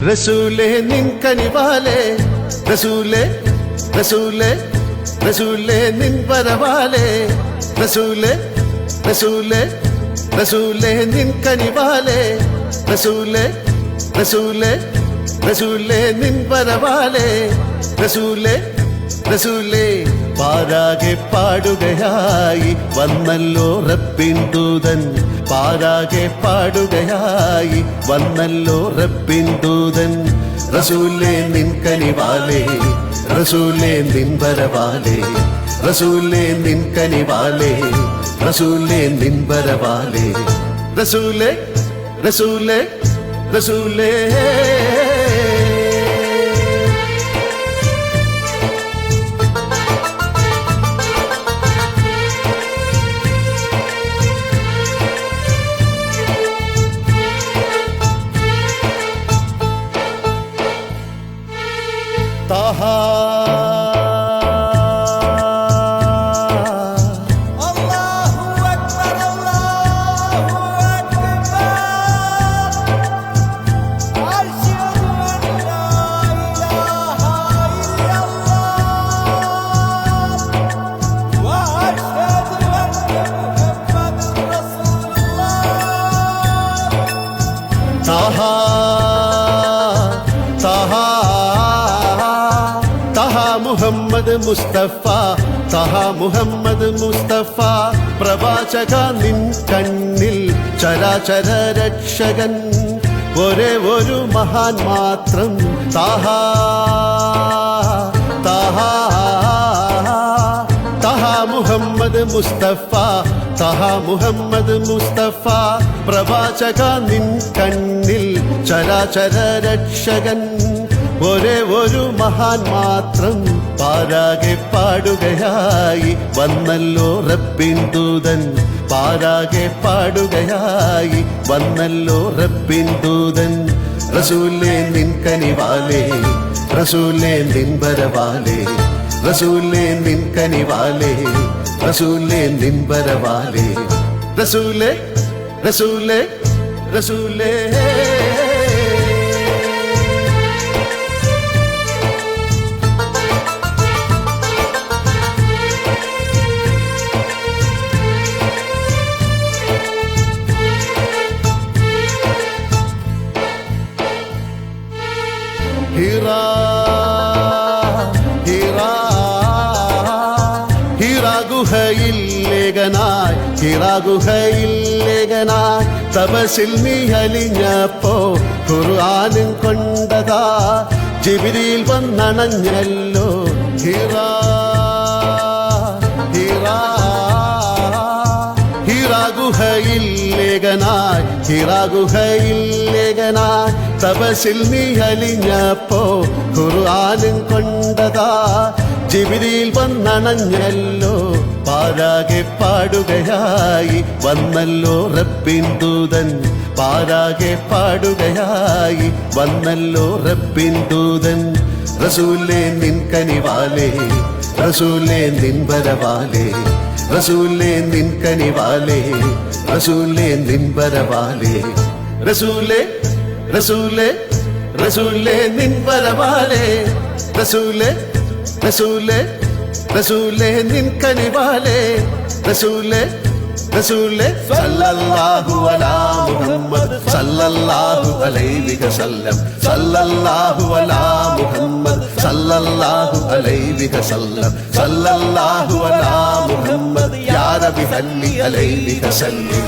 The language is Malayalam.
റസൂലേ നിൻ കനിവാലേ റസൂലേ റസൂലേ റസൂലേ നിൻ വരവാലേ റസൂലേ റസൂലേ റസൂലേ നിൻ കനിവാലേ റസൂലേ റസൂലേ റസൂലേ നിൻ വരവാലേ റസൂലേ റസൂലേ പാരാകെ പാടുകയായി വന്നല്ലോ റബ്ബിൻ ദൂതൻ പാരാകെ പാടുകയായി വന്നല്ലോ റബ്ബിൻ ദൂതൻ റസൂലേ നിൻ കനിവാലേ റസൂലേ നിൻ വരവാലേ റസൂലേ നിൻ കനിവാലേ റസൂലേ നിൻ വരവാലേ റസൂലേ റസൂലേ റസൂലേ താഹാ മുഹമ്മദ് മുസ്തഫ തഹ മുഹമ്മദ് മുസ്തഫ പ്രവാചക നിൻ കണ്ണിൽ ചരാചര രക്ഷകൻ ഒരേ ഒരു മഹാൻ മാത്രം താഹാ താഹാ തഹ മുഹമ്മദ് മുസ്തഫ തഹ മുഹമ്മദ് മുസ്തഫ പ്രവാചക നിൻ കണ്ണിൽ ചരാചര രക്ഷകൻ ഒരേ ഒരു മഹാൻ മാത്രം പാരാകെ പാടുകയായി വന്നല്ലോ റബ്ബിൻ ദൂതൻ പാരാകെ പാടുകയായി വന്നല്ലോ റബ്ബിൻ ദൂതൻ റസൂലേ നിൻ കനിവാലേ റസൂലേ നിൻ വരവാലേ റസൂലേ നിൻ കനിവാലേ റസൂലേ നിൻ വരവാലേ റസൂലേ റസൂലേ റസൂലേ ഹിറാ ഹിറാ ഹിറാ ഗുഹയിൽ ലേഖനായി ഹിറാ ഗുഹയിൽ ലേഖനായി തപസിൽ നീ അലിഞ്ഞപ്പോ ഖുർആനും കൊണ്ടതാ ജിബ്രീൽ വന്നണഞ്ഞല്ലോ ഹിറാ ഹിറാ ഹിറാ ഗുഹയിൽ ലേഖനായി ഹിറാ ഗുഹയിൽ ലേഖനായി തപസിൽ നീ അലിഞ്ഞപ്പോ ഖുർആനും കൊണ്ടതാ ജിബ്രീൽ വന്നണഞ്ഞല്ലോ പാരാകെ പാടുകയായി വന്നല്ലോ റബ്ബിൻ ദൂതൻ പാരാകെ പാടുകയായി വന്നല്ലോ റബ്ബിൻ ദൂതൻ റസൂലേ നിൻ കനിവാലേ റസൂലേ നിൻ വരവാലേ റസൂലേ നിൻ കനിവാലേ റസൂലേ നിൻ വരവാലേ റസൂലേ റസൂലേ റസൂലേ നിൻ വരവാലേ റസൂലേ റസൂലേ റസൂലേ നിൻ കനിവാലേ റസൂലേ റസൂലേ സല്ലല്ലാഹു അലാ മുഹമ്മദ് സല്ലല്ലാഹു അലൈഹി വസല്ലം സല്ലല്ലാഹു അലാ മുഹമ്മദ് സല്ലല്ലാഹു അലൈഹി വസല്ലം സല്ലല്ലാഹു അലാ മുഹമ്മദ് യാ റബ്ബി സല്ലി അലൈഹി വസല്ലം